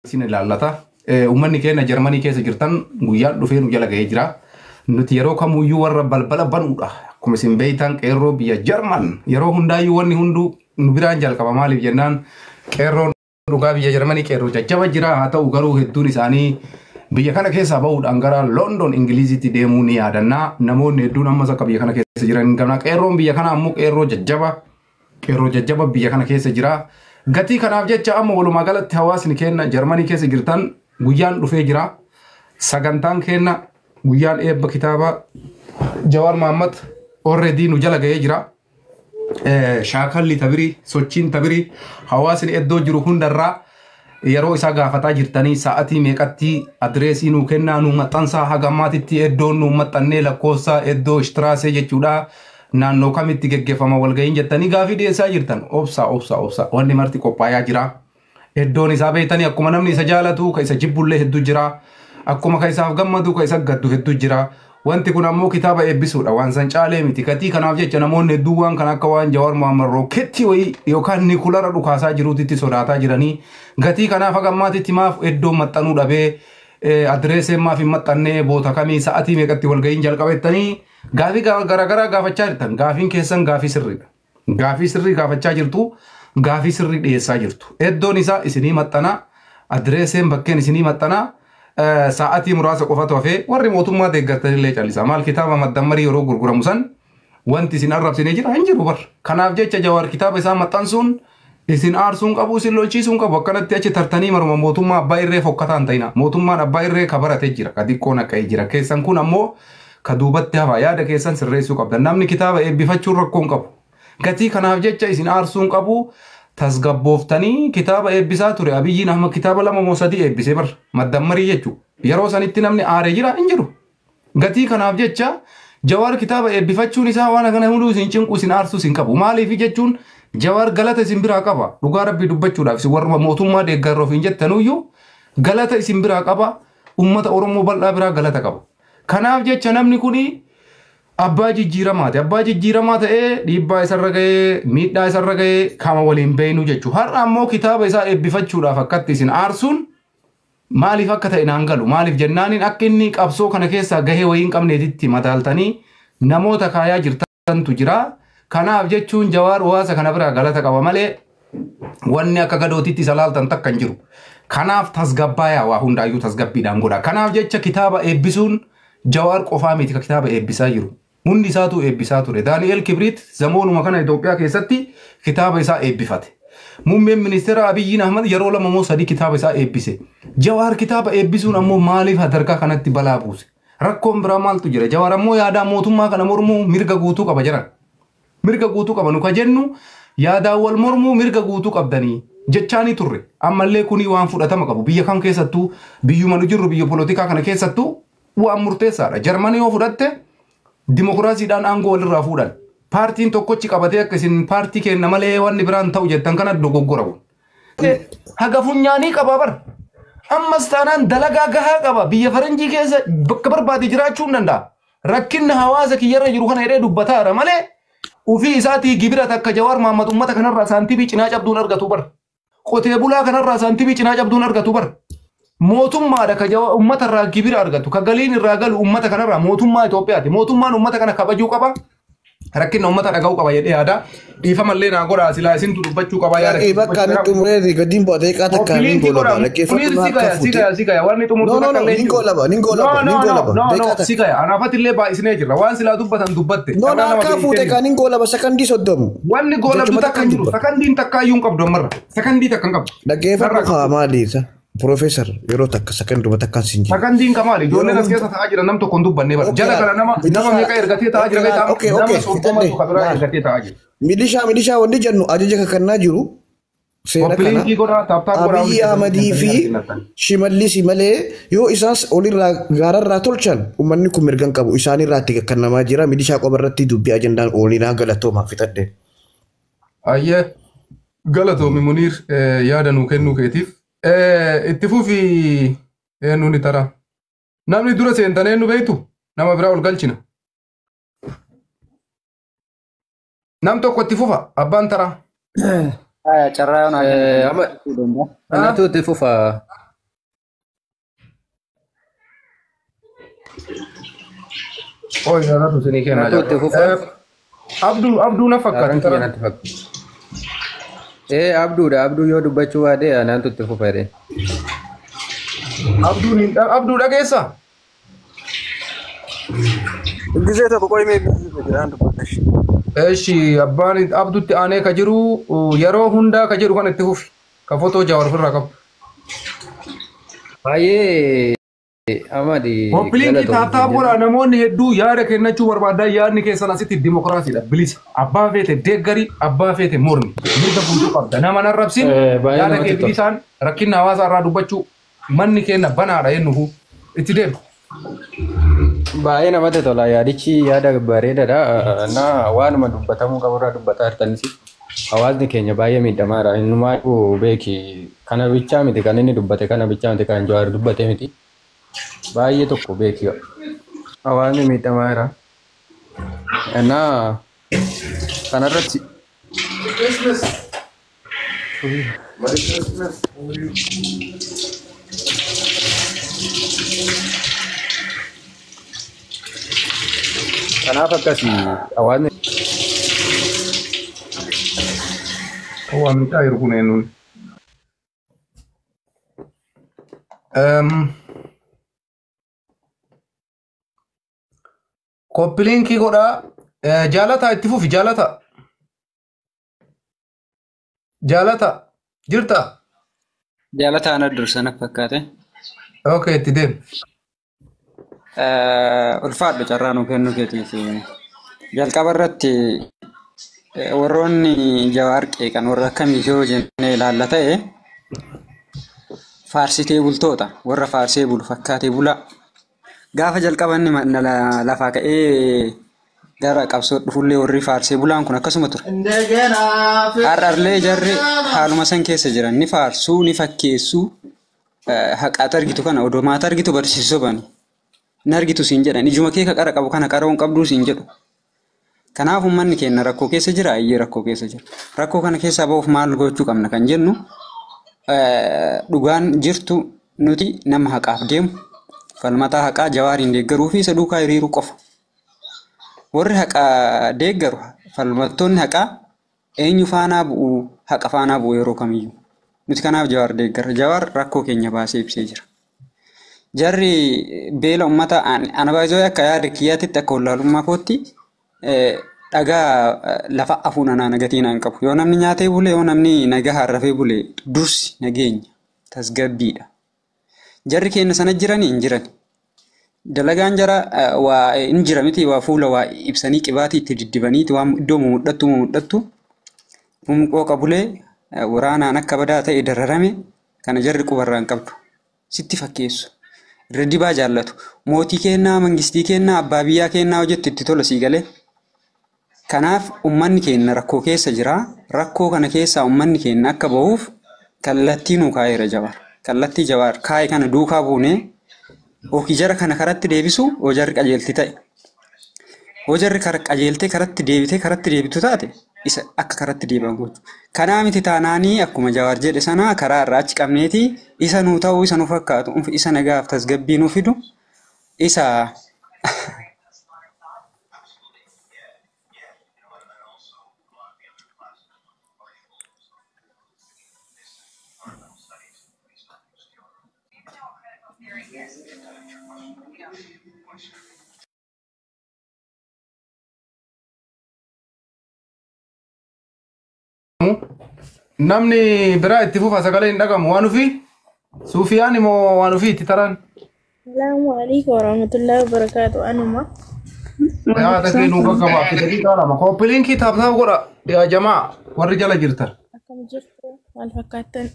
sin ilaalata. Uummanni keenya Jarmanii keessa jirtan guyyaan dhufee nu jala ga'ee jira. Nuti yeroo kamuyyuu warra balbala banuudha. Akkuma isin beektan qeerroo biyya Jarman yeroo hundaayyuu wanni hunduu nu biraan jalqaba maaliif jennaan qeerroon dhugaa biyya Jarmanii qeerroo jajjaba jira haa ta'u garuu hedduun isaanii biyya kana keessaa bahuudhaan gara London Ingilizitti deemuu ni yaadanna. Namoonni hedduun ammas akka biyya kana keessa jiran qabna. Qeerroon biyya kana ammoo qeerroo jajjaba biyya kana keessa jira. Gatii kanaaf jecha amma walumaa galatti hawaasni keenya Jarmanii keessa jirtan guyyaan dhufee jira. Sagantaan keenya guyyaan eebba kitaaba Jawaar Mohammad already nu jala ga'ee jira. Shaakalli tabirii sochiin tabirii hawaasni iddoo jiru hundarraa yeroo isaa gaafataa jirtanii sa'atii meeqatti adreesii nu kennaa nu maxxansaa haga maatitti iddoon nu maxxannee lakkoofsa iddoo ishtiraasee jechuudha. Naannoo kamitti geggeeffama walga'iin jettanii gaafii dhiyeessaa jirtan obsa wanni marti qophaayaa jira. Iddoon isaa beektanii akkuma namni isa jaalatu ka isa jibbullee hedduu jira. Akkuma ka isaaf gammadu ka isa gaddu hedduu jira. Wanti kun ammoo kitaaba eebbisuudha waan san caalee miti. Gatii kanaaf jecha namoonni hedduu waan kan akka waan Jawaar Mohammad rooketti wayii yookaan nikulara dhukaasaa jiruutitti sodaataa jiranii. Gatii kanaaf haga maatitti maaf iddoo maxxanuu dhabee adreeseen maaf hin maxxannee boota kamii sa'atii meeqatti walga'iin jalqabettanii gaafii garaagaraa gaafachaa jirtan. Gaafiin keessan gaafii sirriidha. Gaafii sirrii gaafachaa jirtu. Gaafii sirrii dhiyeessaa jirtu. Iddoon isaa isinii maxxana. Adreeseen bakkeen isinii maxxana. Sa'atii muraasa qofatu hafee warri mootummaa deeggartanillee callisa. Maal kitaaba maddammarii yeroo gurguramu san wanti isin arrabsine jira hin jiru bar. Kanaaf jecha Jawaar kitaaba isaa maxxansuun isin aarsuun qabu isin lolchiisuun qabu akkanatti achi tartanii maruma mootummaa abbaa irree fokkataan ta'ina. Mootummaan abbaa irree ka baratee jira. Ka xiqqoon akka jira. Keessan kun ammoo ka duubatti hafa yaada keessan sirreessuu qabdan. Namni kitaaba eebbifachuun rakkoon qabu. Gatii kanaaf jecha isin aarsuun qabu. Tasgabbooftanii kitaaba eebbisaa ture Abiyyiin amma kitaaba 2 moo 3 eebbisee bar maddammarii jechuudha. Yeroo sanitti namni aaree jira hin jiru. Gatii kanaaf jecha Jawaar kitaaba eebbifachuun isaa waan kana hunduu isin cinqu isin aarsuus hin qabu. Maaliif jechuun Jawaar galata isin biraa qaba. Dhugaa rabbii dubbachuudhaaf isin warra mootummaa deeggarroof hin jettanuyyuu galata isin biraa qaba. Uummata Oromoo bal'aa biraa galata qaba. Kanaaf jecha namni kuni abbaa jijjiiramaati. Abbaa jijjiiramaa ta'ee dhiibbaa isarra ga'ee miidhaa isarra ga'ee kama waliin beeynu jechuudha. Har'a ammoo kitaaba isaa eebbifachuudhaaf akkatti isin aarsuun maaliif akka ta'e naan galu. Maaliif jennaaniin akka inni qabsoo kana keessaa gahee wayii hin qabneetitti madaaltanii namoota kaayaa jirtantu jira. Kanaaf jechuun Jawaar hawaasa kana biraa galata qaba malee wanni akka gadootitti isa laaltan takka hin jiru. Kanaaf tasgabbaayaa waa hundaayyuu tasgabbiidhaan godha. Kanaaf jecha kitaaba eebbisuun Jawaar qofaa miti ka kitaaba eebbisaa jiru. Hundi isaatu eebbisaa ture. Daani'el Kibriit zamoonuma kana Itoophiyaa keessatti kitaaba isaa eebbifate. Muummeen ministeera Abiyyiin Ahmad yeroo 2 moo 3 kitaaba isaa eebbise. Jawaar kitaaba eebbisuun ammoo maaliif sadarkaa kanatti balaa buuse? Rakkoon biraa maaltu jira? Jawaar ammoo yaada mootummaa kana mormuu mirga guutuu qaba jiran. Mirga guutuu qaba nu ka jennu yaada wal mormuu mirga guutuu qabdanii jechaanii turre. Ammallee kuni waan fudhatama qabu. Biyya kam keessattuu biyyuma nu jirru biyya polotikaa kana keessattuu waan murteessaadha. Jarmanii yoo fudhatte dimokiraasiidhaan aangoo walirraa fuudhan. Paartiin tokkochi qabatee akka isin paartii kenna malee wanni biraan ta'u jettan kana dogoggoramu. Haga funyaanii qaba bar. Ammas taanaan dalagaa gahaa qaba. Biyya faranjii keessa bakka barbaade jiraachuu hin danda'a. Rakkinni hawaasa kiyyarra jiru kana jedhee dubbataadha malee ufii isaatii gibira takka Jawaar Mohammad uummata kanarraa saantibii cinaa cabduun argatu bar. Qotee bulaa kanarraa saantibii cinaa cabduun argatu bar. Mootummaadha ka uummata irraa gibira argatu ka galiin irraa galu uummata kanarraa mootummaa Itoophiyaati. Mootummaan uummata kana kabajuu qaba. Rakkinna uummata dhaga'uu qaba jedhee yaada. Dhiifamallee naa godhaa silaa isintu dubbachuu qaba yaada. Bakka inni xumuree gadiin bu'atee qaata kaaniin golaba. Sigaya wanni xumurtuu takka illee jiru. No, sigaya anaafatillee baay'isnee jirra. Waan silaa dubbatan dubbatte. No, akka fuute kaaniin golaba sakandii 30. Wanni golabdu takka hin jiru. Sakandiin takka iyyuu hin qabdu ammarra. Sakandii takka hin qabdu. Dhaggeeffatu haa maaliisa? Professor yeroo takka sakanduma takkaan sinji. Sakandiin kamaali ijoolleen as keessa ta'aa jira nam tokko hin dubbannee bara. Jala kana nama meeqa ergatee ta'aa jira nama soddoma tokko biraa ergatee ta'aa jira. Milishaa wanti jennu ajaja kakannaa jiru seera kana Abiyyi Ahmadii fi Shimallis malee yoo isaas olirraa gaararraa tolchan uummanni kun mirgan qabu isaanirraa itti kakkannamaa jira. Milishaa qoba irratti dubbii ajandaan oolinaa galatoomaa fixadhe. Ayyee galatoomi Muniir yaada nuu kennuu keetiif. Itti fufi eenyuun tara namni dura seentan eenyu beektu nama biraa ol galchina nam tokko itti fufa abbaan tara carraa yoo naa anatu itti fufa Oh ya ratu sini kena aja. Abdu nafakkat Orang kian Abdu yo dubbachuu waade anaan tutti fufare. Abdu dhageessa. Gisee tokko qoy mee jiraan dubbatash. Eshi abbaan Abdutti aanee ka jiru yeroo hundaa ka jedhu kan itti fufi. Ka footoo Jawaar ofirraa qabu. Baay'ee Amadi. Kompilingi taataa bora namoonni hedduu yaada kennachuu barbaadan yaadni keessan asitti dimokiraasiidha bilisa. Abbaa feete deeggari abbaa feete mormi. Mirga bulchuu qabda. Nama narrabsin yaada kee bilisaan rakkina hawaasaa irraa dubbachuu manni kenna banaadha jennufu itti deemu. Baay'ee namatti tola yaadichi yaada bareedaadha. Na waanuma dubbatamuu qaburraa dubbataa jirtanis hawaasni keenya baay'ee miidhamaadha. Innumaa beeki kana bichaa miti kan inni dubbate kana bichaa miti kan Jawaar dubbate miti. Baay'ee tokko beeki hawaasni miidhamaadha. Na kanarratti kanaaf akkasii hawaasni Wanita irkunenun. Koppilinki godha jaalata itti fufi jaalata jirta. Jaalata ana dursana fakkaate. Okay itti deem. Ulfaadhu carraa nu kennu keetiiti. Jalqaba irratti warroonni Jawaar qeeqan warra akkamii yoo jennee ilaalla ta'e faarsitee bultoota warra faarsee bulu fakkaatee bula. Gaafa jalqabanni lafaa ka'ee gara qabsoo dhufullee warri faarsee bulaan kun akkasuma ture. Har'arlee jarri haaluma san keessa jiran ni faarsuu ni fakkeessuu haqaata argitu kana odoo maata argitu barsiisuu bani. Ni argitu siin jedhan ijuma kee ka qara qabu kana qara hin qabduu siin jedhu. Kanaaf uummanni keenya rakkoo keessa jira ayyee rakkoo keessa jira. Rakkoo kana keessaa ba'uuf maal gochuu qabna kan jennu dhugaan jirtu nuti nama haqaaf deemu falmataa haqaa Jawaariin deeggaruu fi isa duukaa hiriiruu qofa. Warri haqaa deeggaru falmattoonni haqaa eenyu faanaa bu'u haqa faanaa bu'u yeroo kamiyyuu. Nuti kanaaf Jawaar deeggarra. Jawaar rakkoo keenya baasee ibsee jira. Jarri beela uummata ana baay'ee akka yaada kiyyaatitti akka wallaalummaa kootti dhagaa lafa afuun anaa nagatiin hin qabu. Yoo namni nyaatee bule yoo namni nagaa harrafee bule dursi nageenya tasgabbiidha. Jarri keenya sana jiranii hin jiran. Dalagaan jara waa hin jira miti waa fuula waa ibsanii qibaatii itti diddibaniiti waan iddoo mumudhattu qooqa bulee waraanaan akka badaa ta'e dararame kana jarri qubarraa hin qabdu. Sitti fakkeessu. Irra dibaa jaallatu. Mootii kennaa, mangistii kennaa, abbaa biyyaa kennaa hojjettu itti tola sii galee. Kanaaf uummanni keenya rakkoo keessa jira. Rakkoo kana keessaa uummanni keenya akka bahuuf kallattii nu kaa'eera Jawaar. Kallattii Jawaar kaa'e kana duukaa buunee ofii jara kana karatti deebisu hojarri qajeelti ta'e. Hojarri qajeeltee karatti deebitee karatti deebitu taate isa akka karatti deebi'an gochu. Kanaa miti taanaanii akkuma Jawaar jedhe sana karaa irraa achi qabneeti isa nuu ta'uu isa nu fakkaatu isa nagaaf tasgabbii nu fidu isa namni biraa itti fufa sagalee hin dhagamu waan ufi Sufiyaan immoo waan ufi itti taran. Assalamu alaikum warahmatullahi wabarakatuh anuma. Yaa takee nu gaggaba fidanii taalama koppiliin kitaabaa godha yaa jamaa warri jala jirtan. Akkam jirtu maal fakkaattan?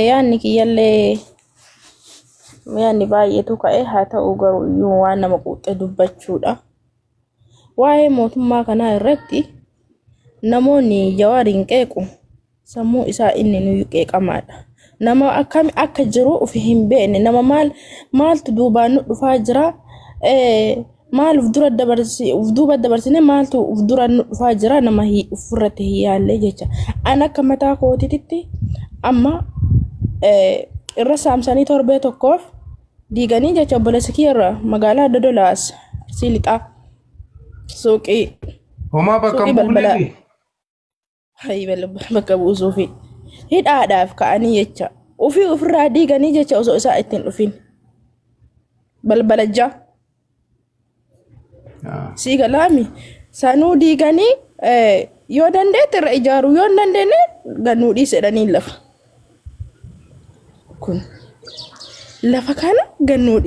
Yaanni kiyyallee yaanni baay'eetu ka'e haa ta'u garuu iyyuu waan nama quuxxee dubbachuudha. Waa'ee mootummaa kanaa irratti namoonni Jawaariin qeequ sammuu isaa inni nuyi qeeqamaadha. Nama akkami akka jiru ofi hin beekne nama maaltu duubaan nu dhufaa jira maal uf duuba dabarsine maaltu uf dura nu dhufaa jira nama ofirratti hin yaalle jecha. An akka mataa kootiitti amma irra saamsanii torbee tokkoof diiganii jecha obboleessa kiyyaarra magaalaa Dodolaas Arsii Lixaa suuqii homaa bakka bu'uulee hayi bakka bu'uusuu fi hidhaadhaaf ka'anii jecha ofirraa diiganii jecha osoo isaa ittiin dhufin balbalajjaa siigalaami sanuu diiganii yoo dandeette irra ijaaruu yoo dandeenye gannuu dhiisedhanii lafa kun lafa kana gannuu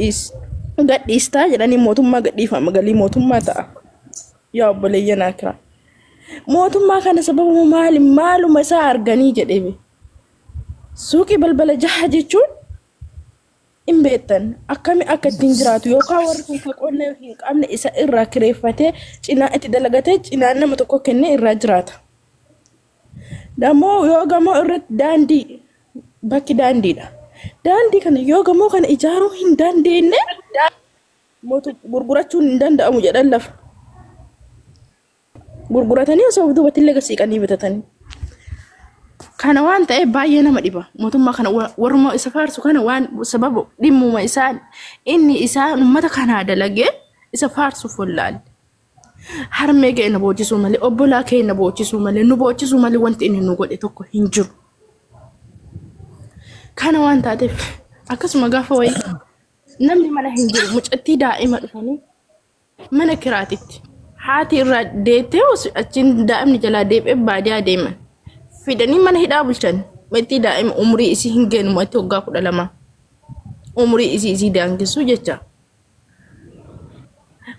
gadhiistaa jedhanii mootummaa gadhiifama galii mootummaa ta'a yaa obboleeyyan akira mootummaa kana sababu maaluma isaa arganii jedhee suuqii balbala jaha jechuun hin beektan akkami akka ittiin jiraatu yookaan warri kun qonnaa hin qabne isa irraa kireeffatee cinaa itti dalagatee cinaa nama tokko kennee irraa jiraata. Dammoo yoo gamoo irratti daandii bakki daandiidha. Daandii kana yoo gamoo kana ijaaruu hin dandeenye gurgurachuun hin danda'amu jedhan lafa. Gurguratanii osoo duubatti illee gasiiqanii bitatanii. Kana waan ta'e baay'ee nama dhiba mootummaa kana warruma isa faarsu kana waan sababu dhimmuma isaan inni isaan ummata kana dalagee isa faarsuuf wallaale harmee ga'e na boochisuu malee obbolaa kee na boochisuu malee nu boochisuu malee wanti inni nu godhe tokko hin jiru kana waan taateef akkasuma gaafa wayii namni mana hin jiru mucattii daa'ima dhufanii mana kiraatitti haati irraa deettee achiin daa'imni jalaa deebi'ee baadiyaa deeman. Fidanii mana hidhaa bulchan meetii daa'ima umrii isii hin geenu mootii waggaa 12 umrii isii daangisuu jecha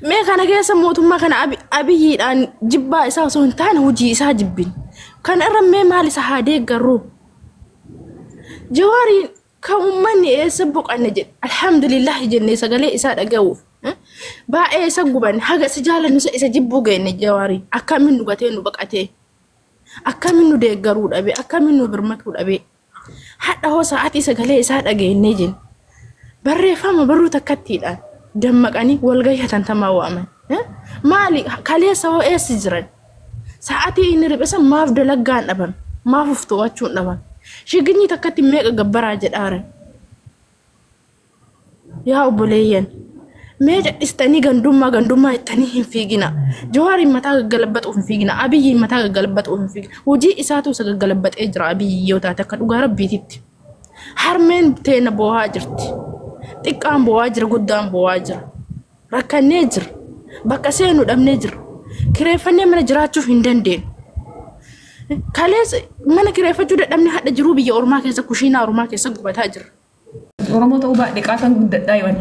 mee kana keessa mootummaa kana abiyyiidhaan jibbaa isaa osoo hin taane hojii isaa jibbin kana irra mee maal isa haa deeggarru Jawaariin kan uummanni eessa boqanne jedhe alhamdulillah jennee sagalee isaa dhaga'uuf baay'ee isa guban haga si jaalannu isa jibbuu geenne Jawaariin akkamiin nu gatee nu baqatee akkamiin nu deeggaruu dhabe akkamiin nu birmatuu dhabe hadha hoo sa'aatii sagalee isaa dhageennee jenne barreeffama barruu takkattiidhaan dammaqanii walgahii tantamaa waaman maali kaleessa hoo eessi jiran sa'aatii inni riphisa maaf dalaggaan dhaban maaf ufto'achuun dhaban shiginyi takkatti meeqa gabbaraa jedhaaran yaa obboleeyyan mee jedhistanii gandummaa ittanii hin fiigina Jawaariin mataa gaggalabbatu hin fiigina abiyyiin mataa gaggalabbatu hin fiigina hojii isaatu isa gaggalabbatee jira abiyyi yoo taate akka dhugaa rabbiititti harmeen teena boo'aa jirti xiqqaan boo'aa jira guddaan boo'aa jira rakkannee jira bakka seenuu dhabnee jira kireeffannee mana jiraachuuf hin dandeenyu kalees mana kireeffachuu dadhabnee hadha jiruu biyya ormaa keessa kushiinaa ormaa keessa gubataa jira. Oromoo ta'uu baadhee qaasan guddadhaa yoon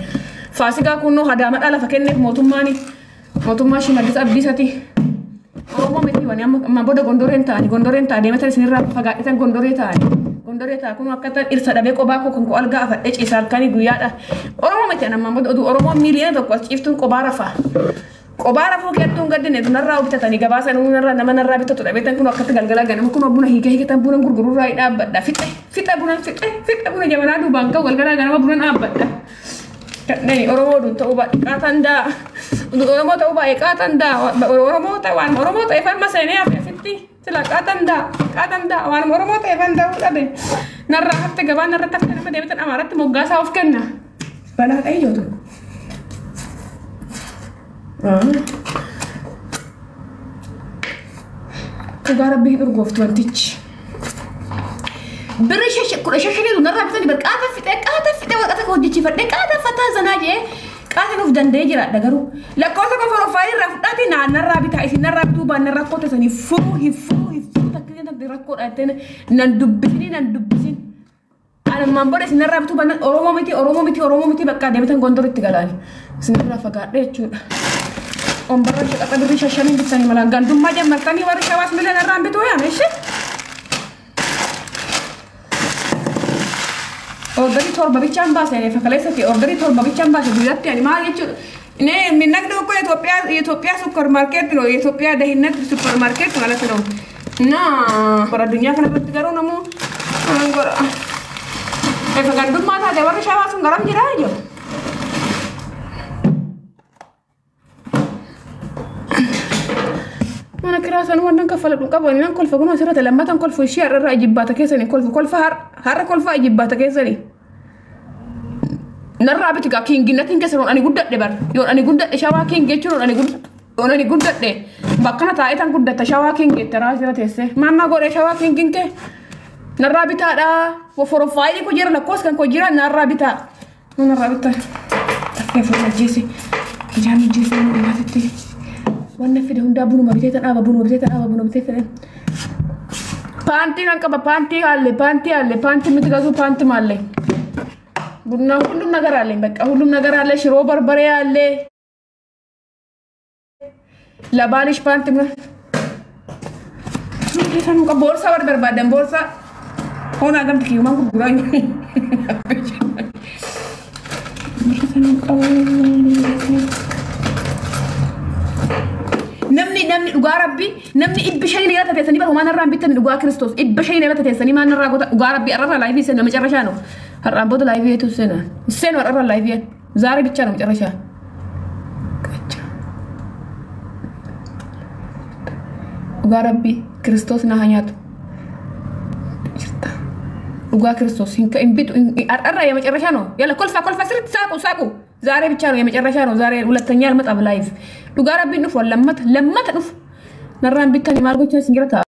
faasikaa kunnoo hadaama lafa kenneef mootummaa Shimallis Abdiisati Oromoo miti wani amma booda gondoreen ta'anii deematan isinirraa fagaadhisan gondoree ta'a kun akka ta'an irsa dhabee qobaa koo kan algaa afadhee ciisaa halkanii guyyaadha Oromoo miti amma booda oduu Oromoo miiliyoona tokko as ciiftuun qobaa rafuu keettuun gaddine tunarraa bitatanii gabaasa nama narraa bitatu dhabeetan kun akkatti galgalaa ganama kun buna hiikan buna gurgururraa dhaabbadha fixa buna jabanaa duubaan ka'u galgalaa ganama buna dhaabbadha. Nani Oromoo dun ta'uu baay'ee qaatandaa Oromoo ta'uu baay'ee qaatandaa Oromoo ta'e falma seenee hafiisitti sila qaatandaa waan Oromoo ta'e fan ta'uu dhabe narraa hafte gabaan narratti akka nama deebitan amaaratti moggaasaa of kenna balaa ta'ee jootu. Dhugaa rabbii dhurgooftu wantichi. Beri kudha shashanii tu narraa bitanii bar qaata fixee waqata ka hojjechiifadhee qaata fataa zanaa jee qaata nuuf danda'ee jiraadha garuu lakkoofsa qofa profaayilii irraa fudhaate narraa bitaa isin narraa bituu baan narraa qootesanii hifuu takkii rakkoodha jettee nan dubbisin almaan booda isin narraa bituu baan Oromoo miti bakka deebitan gondoritti galaani isin irraa fagaadhe jechuudha. Ombarra shaqaxa birrii shashanii bitanii malaan gandummaa jammartanii warri shawaas miila narraan bituu yaame ishee. Orderi torba bichaan baasee fakaleessatti orderi torba bichaan baasee guyyatti ani maal jechuudha. Inni minnagdi tokko Itoophiyaa supermarket no Itoophiyaa dahinnat supermarket malatti no. Bara addunyaa kanarratti garuu namuu gora. Gandummaa taate warri shawaa sun garam jiraa ijoo. Mana kiraasan waan kaffala qaban nan kolfa kun asirratti lammatan kolfu ishee har'a ijibbaata keessanii kolfa har'a kolfa ijibbaata keessanii narraa bitu kiinginnatiin keessa ani guddaa debar yoo ani guddaa shawaa kiingee jiru ani guddaa de bakkana taa'ee tan guddaa shawaa kiingee taraa jira teesse maanna godhe shawaa kiingin kee narraa bitaadha profaayilii ko jira lakkoos kan ko jira narraa bitaa takkee fuula jeesi ijaan jeesi dhiyaatatti wanna fide hundaa bunuma bitee tan dhaaba fedhan paantii kan qaba paantii haalle miti gazu paantii maalle bunna hullum ነገር አለ በቃ ሁሉም ነገር አለ ሽሮ በርበሬ አለ ለባልሽ ፓንት ምን ይሄን ቦርሳ በርባደን ቦርሳ ሆና ገምት ኪዩ ማን ጉራኝ namni dhugaa rabbi namni ibbishee ni gata teessanii bara waan irraa bitan dhugaa Kiristoos ibbishee ni gata teessanii maan irraa gota dhugaa rabbi arra laayifii sena macarrashaa no har'aan booda laayifii eetu sena arra laayifii zaare bichaa no macarrashaa dhugaa rabbi Kiristoos na hanyaatu dhugaa Kiristoos hinka imbitu arra ya macarrashaa no yalla kolfa sirriitti saaqu ዛሬ ብቻ ነው የመጨረሻ ነው ዛሬ ሁለተኛ አልመጣም ላይፍ ዱጋራ ቢንፍ ወለመት ዱፍ ነራን ቢተን ማርጎችን ሲንግረታ